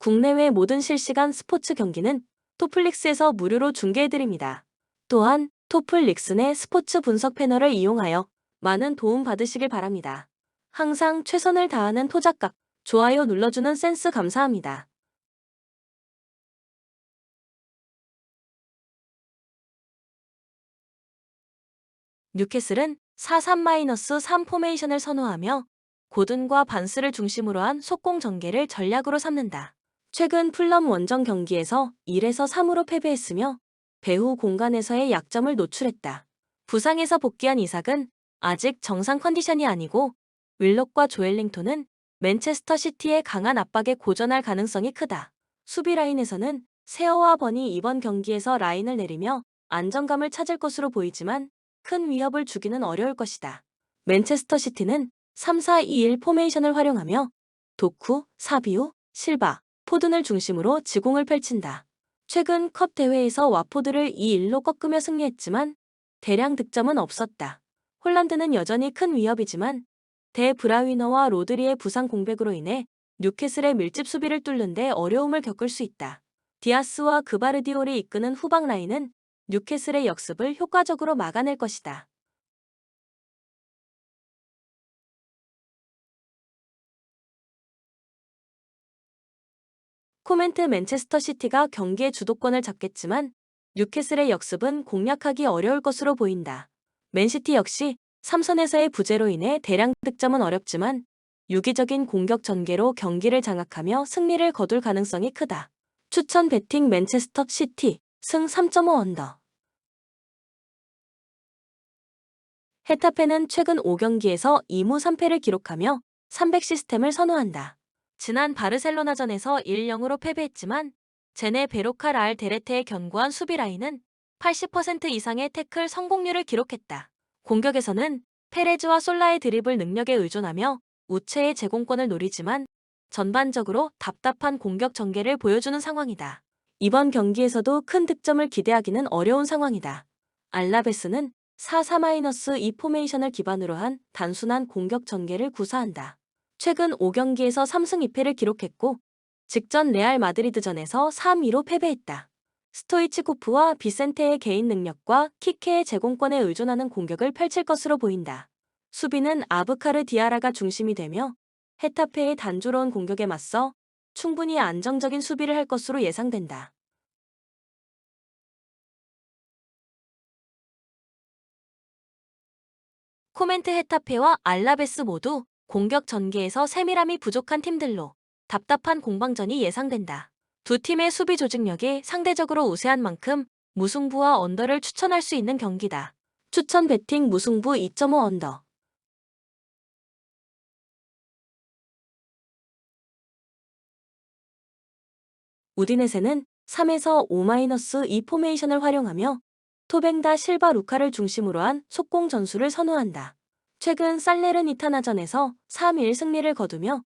국내외 모든 실시간 스포츠 경기는 토플릭스에서 무료로 중계해드립니다. 또한 토플릭스 내 스포츠 분석 패널을 이용하여 많은 도움 받으시길 바랍니다. 항상 최선을 다하는 토작각, 좋아요 눌러주는 센스 감사합니다. 뉴캐슬은 4-3-3 포메이션을 선호하며 고든과 반스를 중심으로 한 속공 전개를 전략으로 삼는다. 최근 풀럼 원정 경기에서 1에서 3으로 패배했으며 배후 공간에서의 약점을 노출했다. 부상에서 복귀한 이삭은 아직 정상 컨디션이 아니고 윌록과 조엘링턴은 맨체스터 시티의 강한 압박에 고전할 가능성이 크다. 수비 라인에서는 세어와 번이 이번 경기에서 라인을 내리며 안정감을 찾을 것으로 보이지만 큰 위협을 주기는 어려울 것이다. 맨체스터 시티는 3-4-2-1 포메이션을 활용하며 도쿠, 사비우, 실바, 포든을 중심으로 지공을 펼친다. 최근 컵 대회에서 와포드를 2-1로 꺾으며 승리했지만 대량 득점은 없었다. 홀란드는 여전히 큰 위협이지만 데 브라위너와 로드리의 부상 공백으로 인해 뉴캐슬의 밀집 수비를 뚫는 데 어려움을 겪을 수 있다. 디아스와 그바르디올이 이끄는 후방 라인은 뉴캐슬의 역습을 효과적으로 막아낼 것이다. 코멘트 맨체스터 시티가 경기의 주도권을 잡겠지만 뉴캐슬의 역습은 공략하기 어려울 것으로 보인다. 맨시티 역시 3선에서의 부재로 인해 대량 득점은 어렵지만 유기적인 공격 전개로 경기를 장악하며 승리를 거둘 가능성이 크다. 추천 베팅 맨체스터 시티 승 3.5 언더. 헤타페는 최근 5경기에서 2무 3패를 기록하며 300 시스템을 선호한다. 지난 바르셀로나전에서 1-0으로 패배했지만 제네 베로칼 알 데레테의 견고한 수비 라인은 80% 이상의 태클 성공률을 기록했다. 공격에서는 페레즈와 솔라의 드리블 능력에 의존하며 우체의 제공권을 노리지만 전반적으로 답답한 공격 전개를 보여주는 상황이다. 이번 경기에서도 큰 득점을 기대하기는 어려운 상황이다. 알라베스는 4-4-2 포메이션을 기반으로 한 단순한 공격 전개를 구사한다. 최근 5경기에서 3승 2패를 기록했고 직전 레알 마드리드전에서 3-2로 패배했다. 스토이치코프와 비센테의 개인 능력과 키케의 제공권에 의존하는 공격을 펼칠 것으로 보인다. 수비는 아브카르 디아라가 중심이 되며 헤타페의 단조로운 공격에 맞서 충분히 안정적인 수비를 할 것으로 예상된다. 코멘트 헤타페와 알라베스 모두 공격 전개에서 세밀함이 부족한 팀들로 답답한 공방전이 예상된다. 두 팀의 수비 조직력이 상대적으로 우세한 만큼 무승부와 언더를 추천할 수 있는 경기다. 추천 베팅 무승부 2.5 언더. 우디네세는 3에서 5-2 포메이션을 활용하며 토벤다 실바 루카를 중심으로 한 속공 전술을 선호한다. 최근 살레르니타나전에서 3-1 승리를 거두며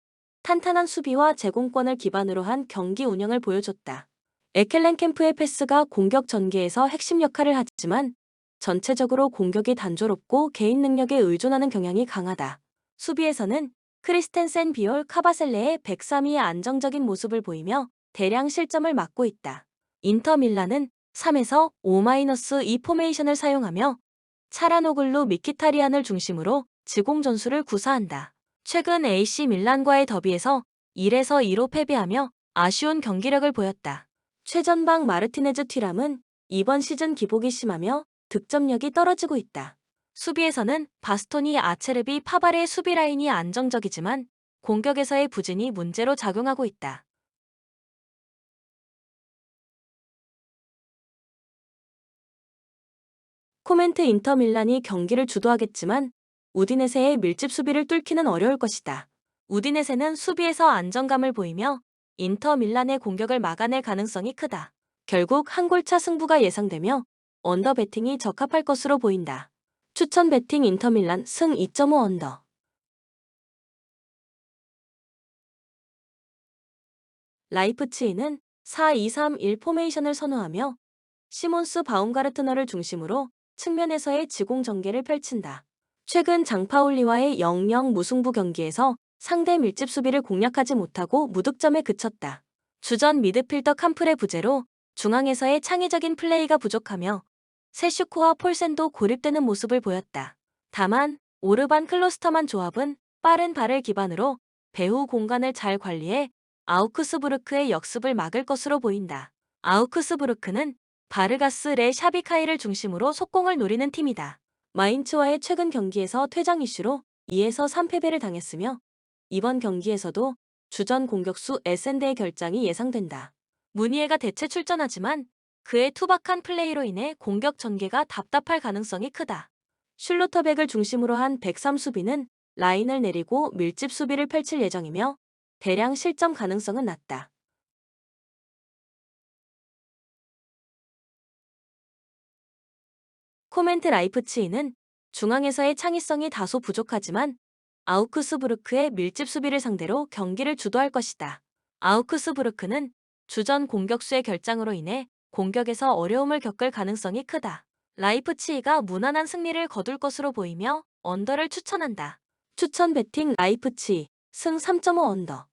탄탄한 수비와 제공권을 기반으로 한 경기 운영을 보여줬다. 에켈렌캠프의 패스가 공격 전개에서 핵심 역할을 하지만 전체적으로 공격이 단조롭고 개인 능력에 의존하는 경향이 강하다. 수비에서는 크리스텐센 비올 카바셀레의 103의 안정적인 모습을 보이며 대량 실점을 막고 있다. 인터 밀란은 3에서 5-2 포메이션을 사용하며 차라노글루 미키타리안을 중심으로 지공 전술을 구사한다. 최근 AC 밀란과의 더비에서 1에서 2로 패배하며 아쉬운 경기력을 보였다. 최전방 마르티네즈 튀람은 이번 시즌 기복이 심하며 득점력이 떨어지고 있다. 수비에서는 바스토니 아체르비 파발의 수비 라인이 안정적이지만 공격에서의 부진이 문제로 작용하고 있다. 코멘트 인터 밀란이 경기를 주도하겠지만 우디네세의 밀집 수비를 뚫기는 어려울 것이다. 우디네세는 수비에서 안정감을 보이며 인터 밀란의 공격을 막아낼 가능성이 크다. 결국 한 골차 승부가 예상되며 언더 베팅이 적합할 것으로 보인다. 추천 베팅 인터 밀란 승 2.5 언더. 라이프치히는 4-2-3-1 포메이션을 선호하며 시몬스 바움가르트너를 중심으로 측면에서의 지공 전개를 펼친다. 최근 장파올리와의 0-0 무승부 경기에서 상대 밀집 수비를 공략하지 못하고 무득점에 그쳤다. 주전 미드필더 캄프레 부재로 중앙에서의 창의적인 플레이가 부족하며 세슈코와 폴센도 고립되는 모습을 보였다. 다만 오르반 클로스터만 조합은 빠른 발을 기반으로 배후 공간을 잘 관리해 아우크스부르크의 역습을 막을 것으로 보인다. 아우크스부르크는 바르가스 레 샤비카이를 중심으로 속공을 노리는 팀이다. 마인츠와의 최근 경기에서 퇴장 이슈로 2에서 3패배를 당했으며 이번 경기에서도 주전 공격수 에센데의 결장이 예상된다. 무니에가 대체 출전하지만 그의 투박한 플레이로 인해 공격 전개가 답답할 가능성이 크다. 슐로터백을 중심으로 한 103 수비는 라인을 내리고 밀집 수비를 펼칠 예정이며 대량 실점 가능성은 낮다. 코멘트 라이프치히는 중앙에서의 창의성이 다소 부족하지만 아우크스부르크의 밀집 수비를 상대로 경기를 주도할 것이다. 아우크스부르크는 주전 공격수의 결장으로 인해 공격에서 어려움을 겪을 가능성이 크다. 라이프치히가 무난한 승리를 거둘 것으로 보이며 언더를 추천한다. 추천 배팅 라이프치히 승 3.5 언더.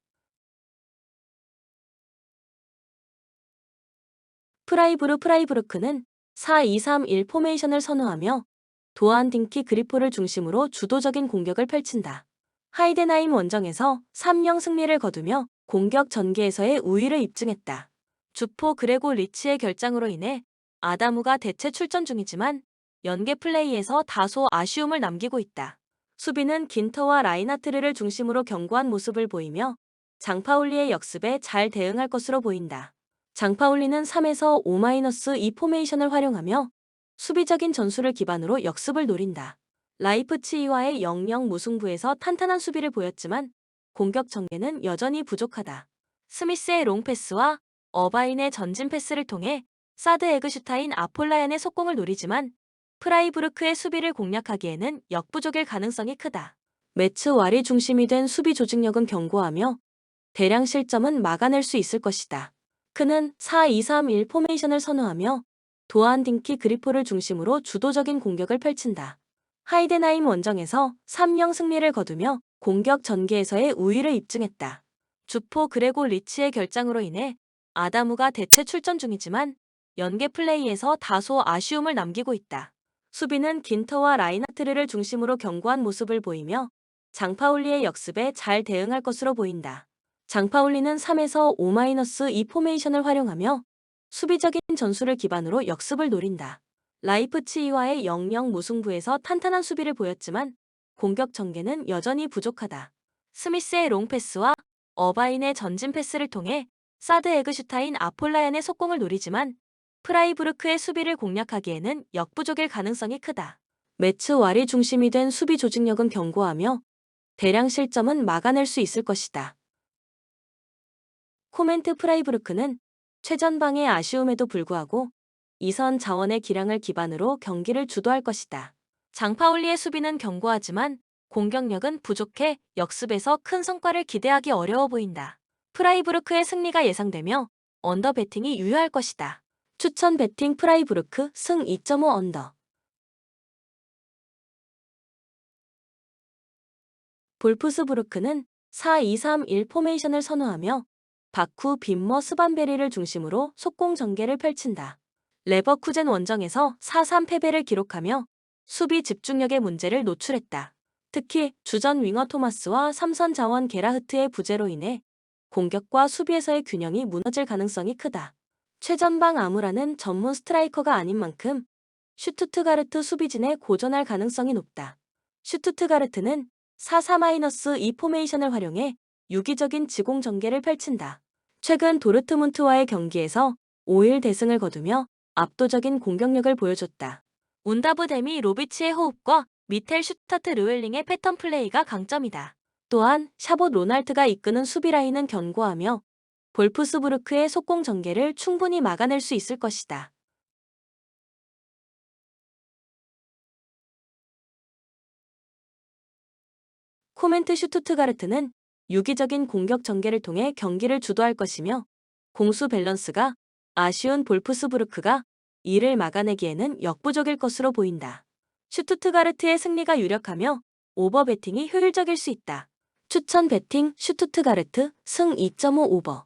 프라이부르크는 4-2-3-1 포메이션을 선호하며 도안 딩키 그리포를 중심으로 주도적인 공격을 펼친다. 하이덴하임 원정에서 3-0 승리를 거두며 공격 전개에서의 우위를 입증했다. 주포 그레고 리치의 결장으로 인해 아다무가 대체 출전 중이지만 연계 플레이에서 다소 아쉬움을 남기고 있다. 수비는 긴터와 라이나트르를 중심으로 견고한 모습을 보이며 장파올리의 역습에 잘 대응할 것으로 보인다. 장파올리는 3에서 5-2 포메이션을 활용하며 수비적인 전술을 기반으로 역습을 노린다. 라이프치히와의 0-0 무승부에서 탄탄한 수비를 보였지만 공격 전개는 여전히 부족하다. 스미스의 롱패스와 어바인의 전진 패스를 통해 사드 에그슈타인 아폴라얀의 속공을 노리지만 프라이부르크의 수비를 공략하기에는 역부족일 가능성이 크다. 매츠 와리 중심이 된 수비 조직력은 견고하며 대량 실점은 막아낼 수 있을 것이다. 그는 4-2-3-1 포메이션을 선호하며 도안 딩키 그리포를 중심으로 주도적인 공격을 펼친다. 하이덴하임 원정에서 3-0 승리를 거두며 공격 전개에서의 우위를 입증했다. 주포 그레고 리치의 결장으로 인해 아다무가 대체 출전 중이지만 연계 플레이에서 다소 아쉬움을 남기고 있다. 수비는 긴터와 라이나트르를 중심으로 견고한 모습을 보이며 장파올리의 역습에 잘 대응할 것으로 보인다. 장파올리는 3에서 5-2 포메이션을 활용하며 수비적인 전술을 기반으로 역습을 노린다. 라이프치히와의 0-0 무승부에서 탄탄한 수비를 보였지만 공격 전개는 여전히 부족하다. 스미스의 롱패스와 어바인의 전진 패스를 통해 사드 에그슈타인 아폴라얀의 속공을 노리지만 프라이부르크의 수비를 공략하기에는 역부족일 가능성이 크다. 매츠 와리 중심이 된 수비 조직력은 견고하며 대량 실점은 막아낼 수 있을 것이다. 코멘트 프라이부르크는 최전방의 아쉬움에도 불구하고 이선 자원의 기량을 기반으로 경기를 주도할 것이다. 장파올리의 수비는 견고하지만 공격력은 부족해 역습에서 큰 성과를 기대하기 어려워 보인다. 프라이부르크의 승리가 예상되며 언더 배팅이 유효할 것이다. 추천 배팅 프라이부르크 승 2.5 언더. 볼프스부르크는 4-2-3-1 포메이션을 선호하며 바쿠 빈머 스반베리를 중심으로 속공 전개를 펼친다. 레버쿠젠 원정에서 4-3 패배를 기록하며 수비 집중력의 문제를 노출했다. 특히 주전 윙어 토마스와 삼선 자원 게라흐트의 부재로 인해 공격과 수비에서의 균형이 무너질 가능성이 크다. 최전방 아무라는 전문 스트라이커가 아닌 만큼 슈투트가르트 수비진에 고전할 가능성이 높다. 슈투트가르트는 4-4-2 포메이션을 활용해 유기적인 지공 전개를 펼친다. 최근 도르트문트와의 경기에서 5일 대승을 거두며 압도적인 공격력을 보여줬다. 운다브 데미 로비치의 호흡과 미텔 슈타트 르웰링의 패턴 플레이가 강점이다. 또한 샤봇 로날트가 이끄는 수비 라인은 견고하며 볼프스부르크의 속공 전개를 충분히 막아낼 수 있을 것이다. 코멘트 슈투트가르트는 유기적인 공격 전개를 통해 경기를 주도할 것이며 공수 밸런스가 아쉬운 볼프스부르크가 이를 막아내기에는 역부족일 것으로 보인다. 슈투트가르트의 승리가 유력하며 오버 배팅이 효율적일 수 있다. 추천 배팅 슈투트가르트 승 2.5 오버.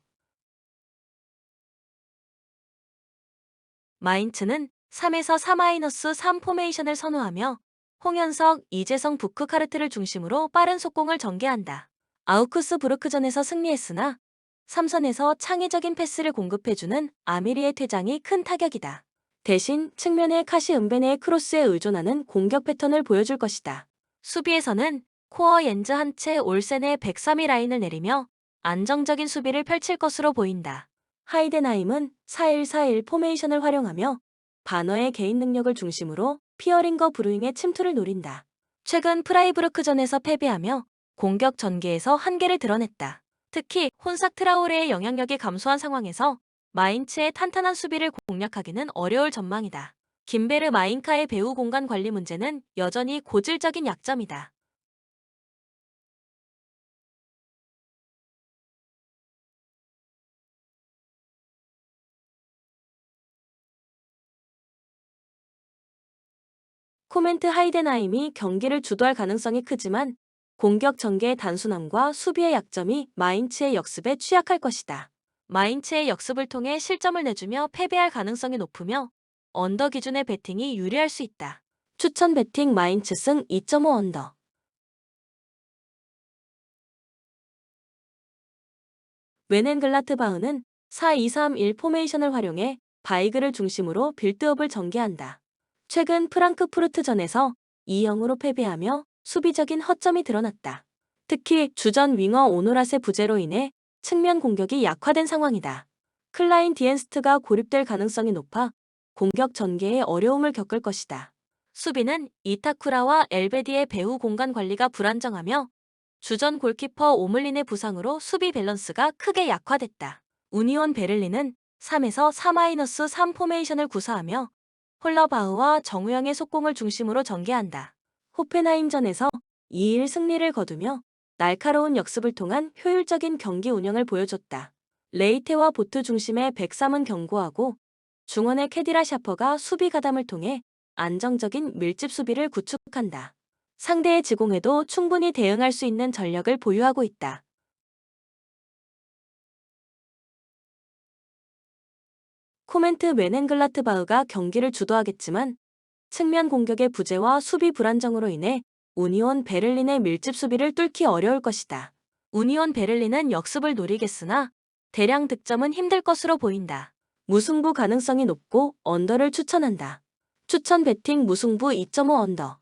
마인츠는 3에서 4-3 포메이션을 선호하며 홍현석, 이재성, 부크카르트를 중심으로 빠른 속공을 전개한다. 아우크스부르크전에서 승리했으나 3선에서 창의적인 패스를 공급해주는 아미리의 퇴장이 큰 타격이다. 대신 측면의 카시 은베네의 크로스에 의존하는 공격 패턴을 보여줄 것이다. 수비에서는 코어 옌즈 한체 올센의 103위 라인을 내리며 안정적인 수비를 펼칠 것으로 보인다. 하이덴하임은 4-1-4-1 포메이션을 활용하며 바너의 개인 능력을 중심으로 피어링과 브루잉의 침투를 노린다. 최근 프라이부르크전에서 패배하며 공격 전개에서 한계를 드러냈다. 특히 혼삭 트라오레의 영향력이 감소한 상황에서 마인츠의 탄탄한 수비를 공략하기는 어려울 전망이다. 김베르 마인카의 배후 공간 관리 문제는 여전히 고질적인 약점이다. 코멘트 하이덴하임이 경기를 주도할 가능성이 크지만 공격 전개의 단순함과 수비의 약점이 마인츠의 역습에 취약할 것이다. 마인츠의 역습을 통해 실점을 내주며 패배할 가능성이 높으며 언더 기준의 배팅이 유리할 수 있다. 추천 배팅 마인츠 승 2.5 언더. 웨넨글라트바흐는 4-2-3-1 포메이션을 활용해 바이그를 중심으로 빌드업을 전개한다. 최근 프랑크푸르트전에서 2-0으로 패배하며 수비적인 허점이 드러났다. 특히 주전 윙어 오노라세 부재로 인해 측면 공격이 약화된 상황이다. 클라인 디엔스트가 고립될 가능성이 높아 공격 전개에 어려움을 겪을 것이다. 수비는 이타쿠라와 엘베디의 배후 공간 관리가 불안정하며 주전 골키퍼 오물린의 부상으로 수비 밸런스가 크게 약화됐다. 우니온 베를린은 3에서 4-3 포메이션을 구사하며 홀러바흐와 정우영의 속공을 중심으로 전개한다. 호펜하임전에서 2-1 승리를 거두며 날카로운 역습을 통한 효율적인 경기 운영을 보여줬다. 레이테와 보트 중심의 103은 견고하고 중원의 캐디라 샤퍼가 수비 가담을 통해 안정적인 밀집 수비를 구축한다. 상대의 지공에도 충분히 대응할 수 있는 전력을 보유하고 있다. 코멘트 웨넨글라트바흐가 경기를 주도하겠지만 측면 공격의 부재와 수비 불안정으로 인해 우니온 베를린의 밀집 수비를 뚫기 어려울 것이다. 우니온 베를린은 역습을 노리겠으나 대량 득점은 힘들 것으로 보인다. 무승부 가능성이 높고 언더를 추천한다. 추천 배팅 무승부 2.5 언더.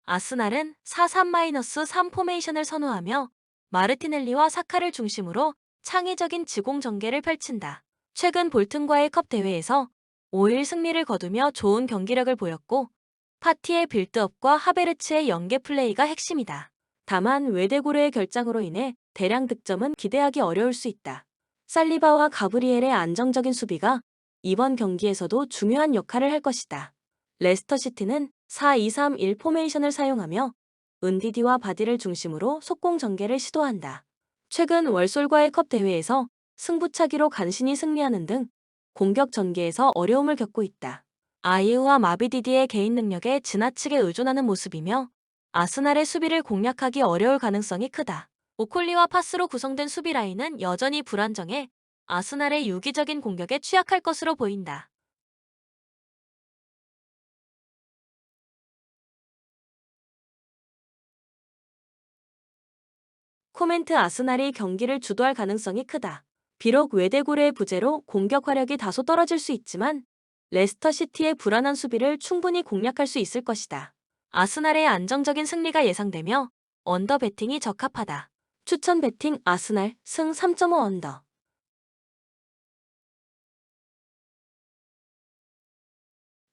아스날은 4-3-3 포메이션을 선호하며 마르티넬리와 사카를 중심으로 창의적인 지공 전개를 펼친다. 최근 볼튼과의 컵 대회에서 5일 승리를 거두며 좋은 경기력을 보였고 파티의 빌드업과 하베르츠의 연계 플레이가 핵심이다. 다만 외대고르의 결장으로 인해 대량 득점은 기대하기 어려울 수 있다. 살리바와 가브리엘의 안정적인 수비가 이번 경기에서도 중요한 역할을 할 것이다. 레스터시티는 4-2-3-1 포메이션을 사용하며 은디디와 바디를 중심으로 속공 전개를 시도한다. 최근 월솔과의 컵 대회에서 승부차기로 간신히 승리하는 등 공격 전개에서 어려움을 겪고 있다. 아이우와 마비디디의 개인 능력에 지나치게 의존하는 모습이며 아스날의 수비를 공략하기 어려울 가능성이 크다. 오콜리와 파스로 구성된 수비 라인은 여전히 불안정해 아스날의 유기적인 공격에 취약할 것으로 보인다. 코멘트 아스날이 경기를 주도할 가능성이 크다. 비록 외대고르의 부재로 공격 화력이 다소 떨어질 수 있지만 레스터시티의 불안한 수비를 충분히 공략할 수 있을 것이다. 아스날의 안정적인 승리가 예상되며 언더 배팅이 적합하다. 추천 배팅 아스날 승 3.5 언더.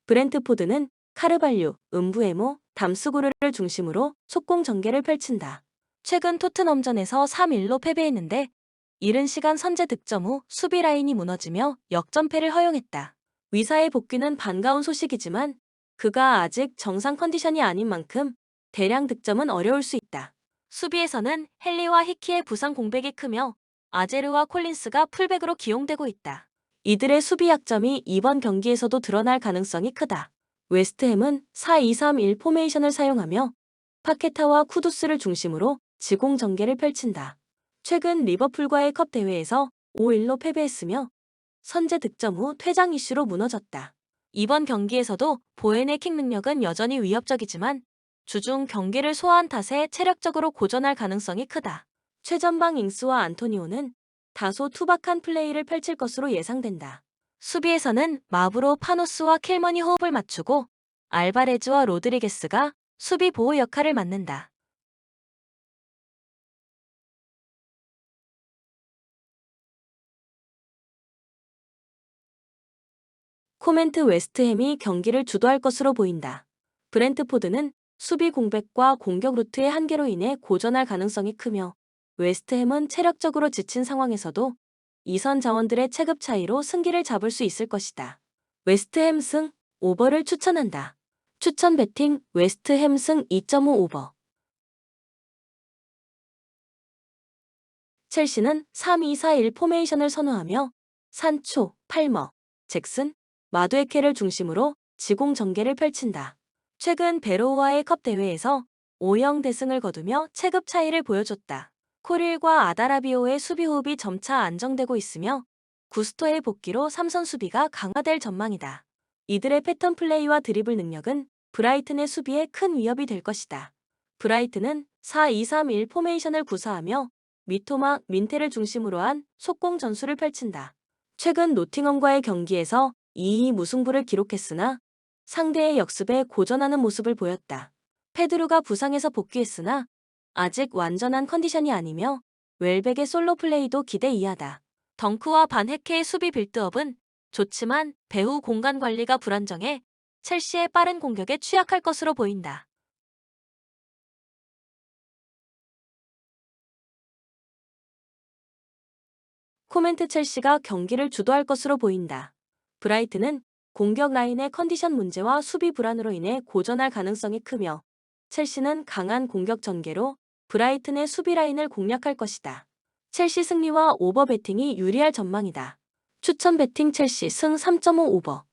브렌트포드는 카르발류, 음부에모, 담스구르를 중심으로 속공 전개를 펼친다. 최근 토트넘전에서 3-1로 패배했는데 이른 시간 선제 득점 후 수비 라인이 무너지며 역전패를 허용했다. 위사의 복귀는 반가운 소식이지만 그가 아직 정상 컨디션이 아닌 만큼 대량 득점은 어려울 수 있다. 수비에서는 헨리와 히키의 부상 공백이 크며 아제르와 콜린스가 풀백으로 기용되고 있다. 이들의 수비 약점이 이번 경기에서도 드러날 가능성이 크다. 웨스트햄은 4-2-3-1 포메이션을 사용하며 파케타와 쿠두스를 중심으로 지공 전개를 펼친다. 최근 리버풀과의 컵 대회에서 5-1로 패배했으며 선제 득점 후 퇴장 이슈로 무너졌다. 이번 경기에서도 보엔의 킥 능력은 여전히 위협적이지만 주중 경기를 소화한 탓에 체력적으로 고전할 가능성이 크다. 최전방 잉스와 안토니오는 다소 투박한 플레이를 펼칠 것으로 예상된다. 수비에서는 마브로 파노스와 킬머니 호흡을 맞추고 알바레즈와 로드리게스가 수비 보호 역할을 맡는다. 코멘트 웨스트햄이 경기를 주도할 것으로 보인다. 브렌트포드는 수비 공백과 공격 루트의 한계로 인해 고전할 가능성이 크며 웨스트햄은 체력적으로 지친 상황에서도 이선 자원들의 체급 차이로 승기를 잡을 수 있을 것이다. 웨스트햄 승 오버를 추천한다. 추천 배팅 웨스트햄 승 2.5 오버. 첼시는 3-2-4-1 포메이션을 선호하며 산초, 팔머, 잭슨, 마두에케를 중심으로 지공 전개를 펼친다. 최근 베로우와의 컵 대회에서 5-0 대승을 거두며 체급 차이를 보여줬다. 코릴과 아다라비오의 수비 호흡이 점차 안정되고 있으며 구스토의 복귀로 삼선 수비가 강화될 전망이다. 이들의 패턴 플레이와 드리블 능력은 브라이튼의 수비에 큰 위협이 될 것이다. 브라이튼은 4-2-3-1 포메이션을 구사하며 미토마, 민테를 중심으로 한 속공 전술을 펼친다. 최근 노팅엄과의 경기에서 2-2 무승부를 기록했으나 상대의 역습에 고전하는 모습을 보였다. 페드루가 부상에서 복귀했으나 아직 완전한 컨디션이 아니며 웰백의 솔로 플레이도 기대 이하다. 덩크와 반헤케의 수비 빌드업은 좋지만 배후 공간 관리가 불안정해 첼시의 빠른 공격에 취약할 것으로 보인다. 코멘트 첼시가 경기를 주도할 것으로 보인다. 브라이튼은 공격 라인의 컨디션 문제와 수비 불안으로 인해 고전할 가능성이 크며 첼시는 강한 공격 전개로 브라이튼의 수비 라인을 공략할 것이다. 첼시 승리와 오버 배팅이 유리할 전망이다. 추천 배팅 첼시 승 3.5 오버.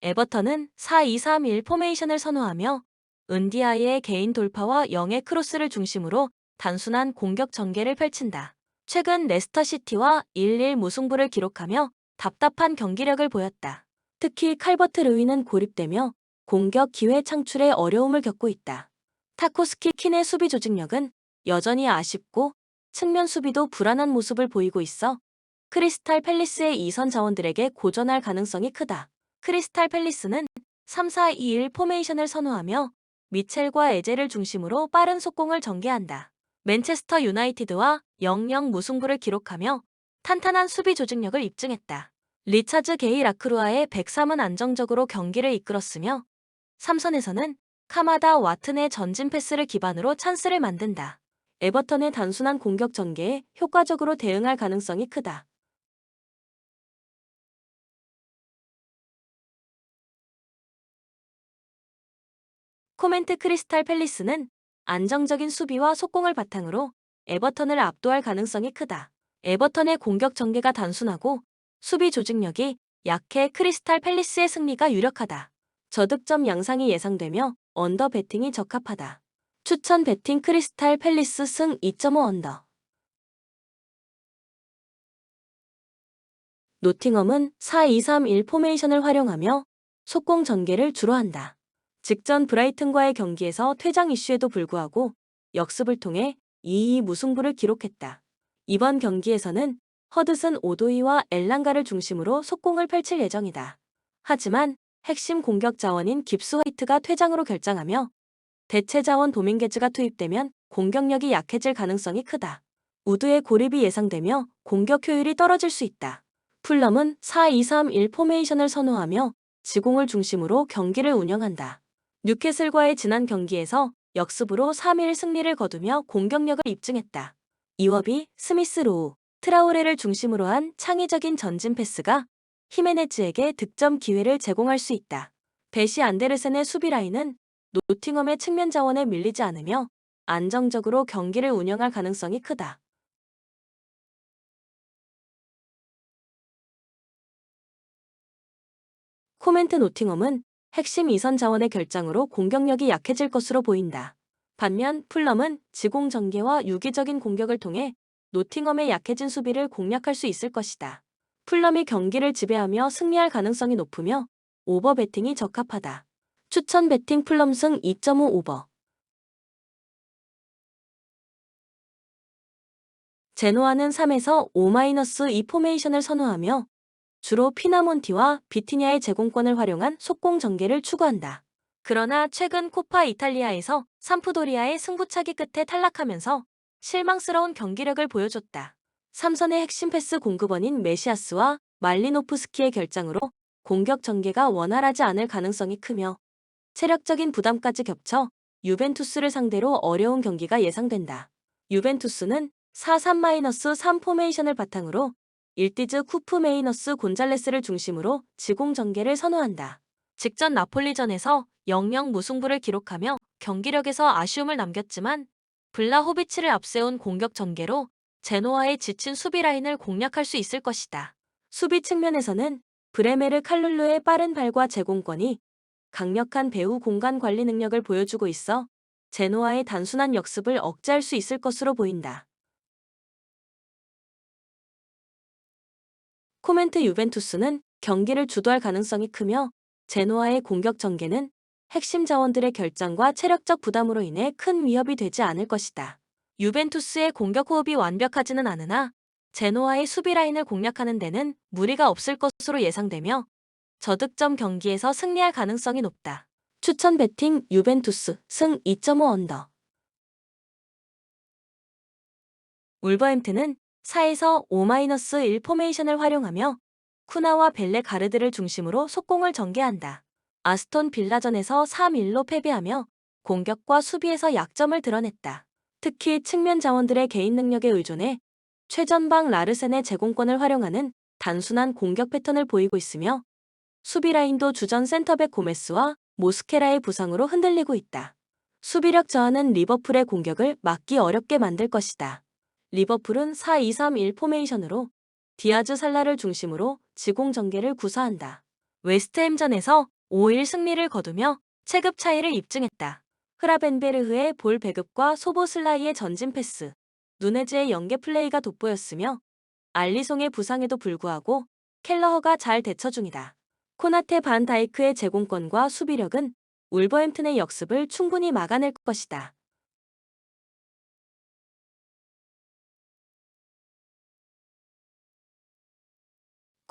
에버턴은 4-2-3-1 포메이션을 선호하며 은디아이의 개인 돌파와 영의 크로스를 중심으로 단순한 공격 전개를 펼친다. 최근 레스터시티와 1-1 무승부를 기록하며 답답한 경기력을 보였다. 특히 칼버트 르윈은 고립되며 공격 기회 창출에 어려움을 겪고 있다. 타코스키 킨의 수비 조직력은 여전히 아쉽고 측면 수비도 불안한 모습을 보이고 있어 크리스탈 팰리스의 이선 자원들에게 고전할 가능성이 크다. 크리스탈 팰리스는 3-4-2-1 포메이션을 선호하며 미첼과 에제를 중심으로 빠른 속공을 전개한다. 맨체스터 유나이티드와 0-0 무승부를 기록하며 탄탄한 수비 조직력을 입증했다. 리차즈 게이 라크루아의 103은 안정적으로 경기를 이끌었으며 삼선에서는 카마다 와튼의 전진 패스를 기반으로 찬스를 만든다. 에버턴의 단순한 공격 전개에 효과적으로 대응할 가능성이 크다. 코멘트 크리스탈 팰리스는 안정적인 수비와 속공을 바탕으로 에버턴을 압도할 가능성이 크다. 에버턴의 공격 전개가 단순하고 수비 조직력이 약해 크리스탈 팰리스의 승리가 유력하다. 저득점 양상이 예상되며 언더 배팅이 적합하다. 추천 배팅 크리스탈 팰리스 승 2.5 언더. 노팅엄은 4-2-3-1 포메이션을 활용하며 속공 전개를 주로 한다. 직전 브라이튼과의 경기에서 퇴장 이슈에도 불구하고 역습을 통해 2-2 무승부를 기록했다. 이번 경기에서는 허드슨 오도이와 엘랑가를 중심으로 속공을 펼칠 예정이다. 하지만 핵심 공격 자원인 깁스 화이트가 퇴장으로 결장하며 대체 자원 도밍게즈가 투입되면 공격력이 약해질 가능성이 크다. 우드의 고립이 예상되며 공격 효율이 떨어질 수 있다. 풀럼은 4-2-3-1 포메이션을 선호하며 지공을 중심으로 경기를 운영한다. 뉴캐슬과의 지난 경기에서 역습으로 3-1 승리를 거두며 공격력을 입증했다. 이워비, 스미스 로우, 트라오레를 중심으로 한 창의적인 전진 패스가 히메네즈에게 득점 기회를 제공할 수 있다. 베시 안데르센의 수비 라인은 노팅엄의 측면 자원에 밀리지 않으며 안정적으로 경기를 운영할 가능성이 크다. 코멘트 노팅엄은 핵심 이선 자원의 결장으로 공격력이 약해질 것으로 보인다. 반면 풀럼은 지공 전개와 유기적인 공격을 통해 노팅엄의 약해진 수비를 공략할 수 있을 것이다. 풀럼이 경기를 지배하며 승리할 가능성이 높으며 오버 배팅이 적합하다. 추천 배팅 풀럼 승 2.5 오버. 제노아는 3에서 5-2 포메이션을 선호하며 주로 피나몬티와 비티냐의 제공권을 활용한 속공 전개를 추구한다. 그러나 최근 코파 이탈리아에서 삼프도리아의 승부차기 끝에 탈락하면서 실망스러운 경기력을 보여줬다. 삼선의 핵심 패스 공급원인 메시아스와 말리노프스키의 결장으로 공격 전개가 원활하지 않을 가능성이 크며 체력적인 부담까지 겹쳐 유벤투스를 상대로 어려운 경기가 예상된다. 유벤투스는 4-3-3 포메이션을 바탕으로 일디즈 쿠프 메이너스 곤잘레스를 중심으로 지공 전개를 선호한다. 직전 나폴리전에서 0-0 무승부를 기록하며 경기력에서 아쉬움을 남겼지만 블라호비치를 앞세운 공격 전개로 제노아의 지친 수비 라인을 공략할 수 있을 것이다. 수비 측면에서는 브레메르 칼룰루의 빠른 발과 제공권이 강력한 배후 공간 관리 능력을 보여주고 있어 제노아의 단순한 역습을 억제할 수 있을 것으로 보인다. 코멘트 유벤투스는 경기를 주도할 가능성이 크며 제노아의 공격 전개는 핵심 자원들의 결장과 체력적 부담으로 인해 큰 위협이 되지 않을 것이다. 유벤투스의 공격 호흡이 완벽하지는 않으나 제노아의 수비 라인을 공략하는 데는 무리가 없을 것으로 예상되며 저득점 경기에서 승리할 가능성이 높다. 추천 배팅 유벤투스 승 2.5 언더. 울버햄튼은 4에서 5-1 포메이션을 활용하며 쿠나와 벨레가르드를 중심으로 속공을 전개한다. 아스톤 빌라전에서 3-1로 패배하며 공격과 수비에서 약점을 드러냈다. 특히 측면 자원들의 개인 능력에 의존해 최전방 라르센의 제공권을 활용하는 단순한 공격 패턴을 보이고 있으며 수비 라인도 주전 센터백 고메스와 모스케라의 부상으로 흔들리고 있다. 수비력 저하는 리버풀의 공격을 막기 어렵게 만들 것이다. 리버풀은 4-2-3-1 포메이션으로 디아즈 살라를 중심으로 지공 전개를 구사한다. 웨스트햄전에서 5-1 승리를 거두며 체급 차이를 입증했다. 흐라벤베르흐의 볼 배급과 소보슬라이의 전진 패스, 누네즈의 연계 플레이가 돋보였으며 알리송의 부상에도 불구하고 켈러허가 잘 대처 중이다. 코나테 반 다이크의 제공권과 수비력은 울버햄튼의 역습을 충분히 막아낼 것이다.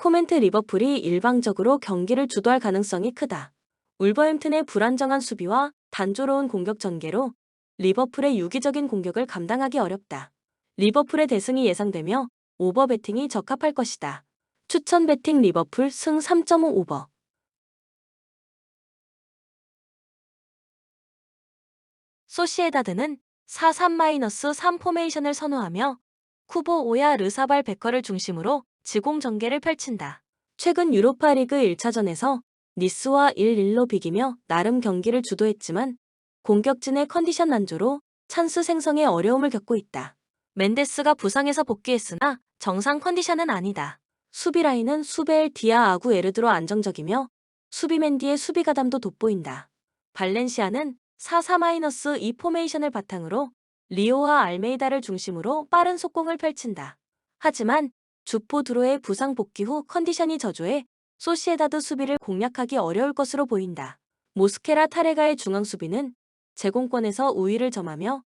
코멘트 리버풀이 일방적으로 경기를 주도할 가능성이 크다. 울버햄튼의 불안정한 수비와 단조로운 공격 전개로 리버풀의 유기적인 공격을 감당하기 어렵다. 리버풀의 대승이 예상되며 오버 배팅이 적합할 것이다. 추천 배팅 리버풀 승 3.5 오버. 소시에다드는 4-3-3 포메이션을 선호하며 쿠보 오야 르사발 베커를 중심으로 지공 전개를 펼친다. 최근 유로파리그 1차전에서 니스와 1-1로 비기며 나름 경기를 주도했지만 공격진의 컨디션 난조로 찬스 생성에 어려움을 겪고 있다. 멘데스가 부상에서 복귀했으나 정상 컨디션은 아니다. 수비 라인은 수벨 디아 아구에르드로 안정적이며 수비맨디의 수비 가담도 돋보인다. 발렌시아는 4-4-2 포메이션을 바탕으로 리오와 알메이다를 중심으로 빠른 속공을 펼친다. 하지만 주포 드로의 부상 복귀 후 컨디션이 저조해 소시에다드 수비를 공략하기 어려울 것으로 보인다. 모스케라 타레가의 중앙 수비는 제공권에서 우위를 점하며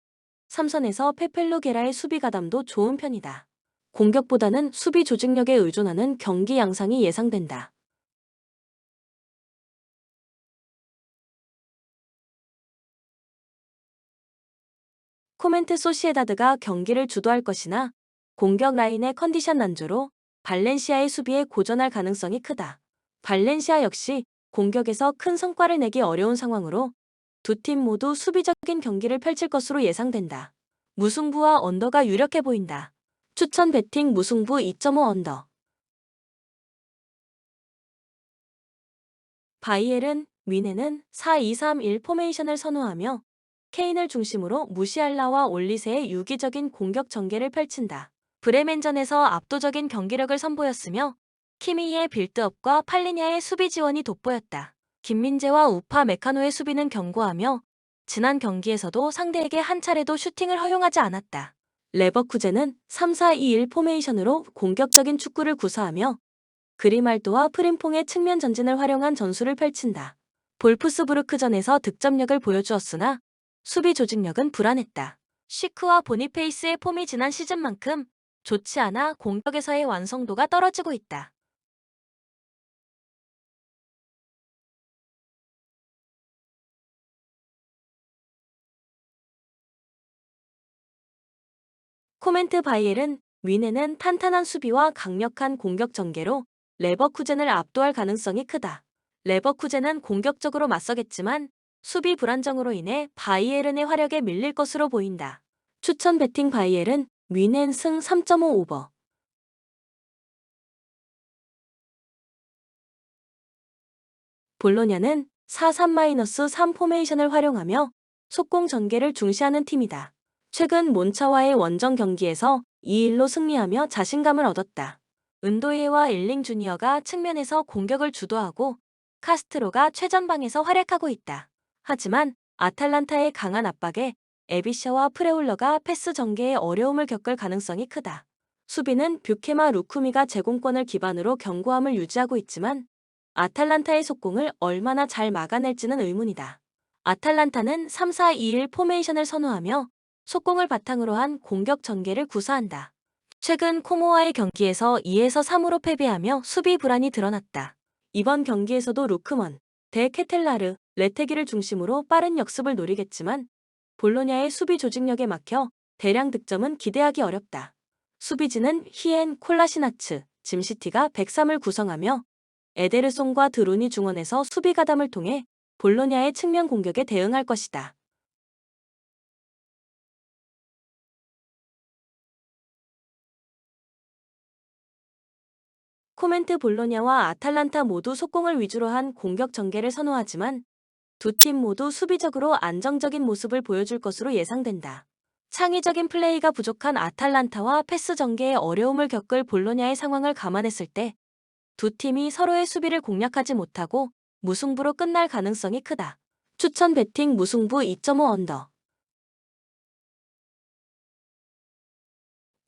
삼선에서 페펠로게라의 수비 가담도 좋은 편이다. 공격보다는 수비 조직력에 의존하는 경기 양상이 예상된다. 코멘트 소시에다드가 경기를 주도할 것이나 공격 라인의 컨디션 난조로 발렌시아의 수비에 고전할 가능성이 크다. 발렌시아 역시 공격에서 큰 성과를 내기 어려운 상황으로 두 팀 모두 수비적인 경기를 펼칠 것으로 예상된다. 무승부와 언더가 유력해 보인다. 추천 배팅 무승부 2.5 언더. 바이에른 뮌헨은 4-2-3-1 포메이션을 선호하며 케인을 중심으로 무시알라와 올리세의 유기적인 공격 전개를 펼친다. 브레멘전에서 압도적인 경기력을 선보였으며 키미히의 빌드업과 팔리냐의 수비 지원이 돋보였다. 김민재와 우파 메카노의 수비는 견고하며 지난 경기에서도 상대에게 한 차례도 슈팅을 허용하지 않았다. 레버쿠젠은 3-4-2-1 포메이션으로 공격적인 축구를 구사하며 그리말도와 프림퐁의 측면 전진을 활용한 전술을 펼친다. 볼프스부르크전에서 득점력을 보여주었으나 수비 조직력은 불안했다. 시크와 보니페이스의 폼이 지난 시즌만큼 좋지 않아 공격에서의 완성도가 떨어지고 있다. 코멘트 바이엘은 위네는 탄탄한 수비와 강력한 공격 전개로 레버쿠젠을 압도할 가능성이 크다. 레버쿠젠은 공격적으로 맞서겠지만 수비 불안정으로 인해 바이에른의 화력에 밀릴 것으로 보인다. 추천 베팅 바이엘은 위넨 승 3.5 오버. 볼로냐는 4-3-3 포메이션을 활용하며 속공 전개를 중시하는 팀이다. 최근 몬차와의 원정 경기에서 2-1로 승리하며 자신감을 얻었다. 은도이와 일링 주니어가 측면에서 공격을 주도하고 카스트로가 최전방에서 활약하고 있다. 하지만 아탈란타의 강한 압박에 에비샤와 프레울러가 패스 전개에 어려움을 겪을 가능성이 크다. 수비는 뷰케마 루쿠미가 제공권을 기반으로 견고함을 유지하고 있지만 아탈란타의 속공을 얼마나 잘 막아낼지는 의문이다. 아탈란타는 3-4-2-1 포메이션을 선호하며 속공을 바탕으로 한 공격 전개를 구사한다. 최근 코모와의 경기에서 2-3으로 패배하며 수비 불안이 드러났다. 이번 경기에서도 루크먼, 데 케텔라르, 레테기를 중심으로 빠른 역습을 노리겠지만 볼로냐의 수비 조직력에 막혀 대량 득점은 기대하기 어렵다. 수비진은 히엔, 콜라시나츠, 짐시티가 103을 구성하며 에데르송과 드루니 중원에서 수비 가담을 통해 볼로냐의 측면 공격에 대응할 것이다. 코멘트 볼로냐와 아탈란타 모두 속공을 위주로 한 공격 전개를 선호하지만 두 팀 모두 수비적으로 안정적인 모습을 보여줄 것으로 예상된다. 창의적인 플레이가 부족한 아탈란타와 패스 전개에 어려움을 겪을 볼로냐의 상황을 감안했을 때 두 팀이 서로의 수비를 공략하지 못하고 무승부로 끝날 가능성이 크다. 추천 베팅 무승부 2.5 언더.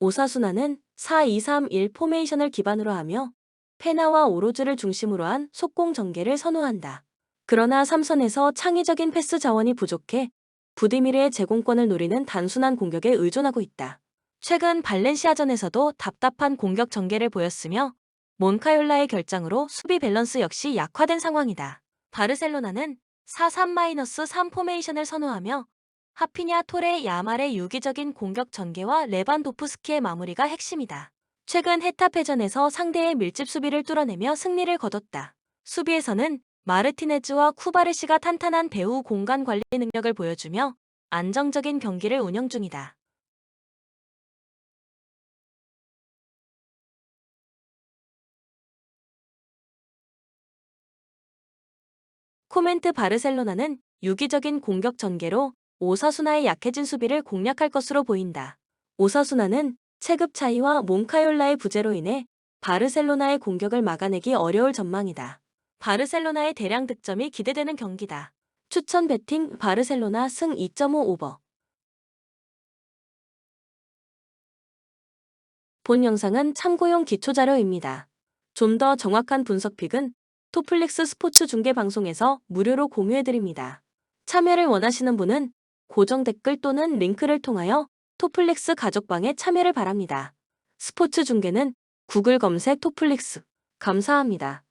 오사수나는 4-2-3-1 포메이션을 기반으로 하며 페나와 오로즈를 중심으로 한 속공 전개를 선호한다. 그러나 삼선에서 창의적인 패스 자원이 부족해 부디미르의 제공권을 노리는 단순한 공격에 의존하고 있다. 최근 발렌시아전에서도 답답한 공격 전개를 보였으며 몬카yor라의 결장으로 수비 밸런스 역시 약화된 상황이다. 바르셀로나는 4-3-3 포메이션을 선호하며 하피냐 토레 야말의 유기적인 공격 전개와 레반도프스키의 마무리가 핵심이다. 최근 헤타페전에서 상대의 밀집 수비를 뚫어내며 승리를 거뒀다. 수비에서는 마르티네즈와 쿠바르시가 탄탄한 배후 공간 관리 능력을 보여주며 안정적인 경기를 운영 중이다. 코멘트 바르셀로나는 유기적인 공격 전개로 오사수나의 약해진 수비를 공략할 것으로 보인다. 오사수나는 체급 차이와 몽카yor라의 부재로 인해 바르셀로나의 공격을 막아내기 어려울 전망이다. 바르셀로나의 대량 득점이 기대되는 경기다. 추천 베팅 바르셀로나 승 2.5 오버. 본 영상은 참고용 기초자료입니다. 좀 더 정확한 분석픽은 토플릭스 스포츠 중계 방송에서 무료로 공유해드립니다. 참여를 원하시는 분은 고정 댓글 또는 링크를 통하여 토플릭스 가족방에 참여를 바랍니다. 스포츠 중계는 구글 검색 토플릭스. 감사합니다.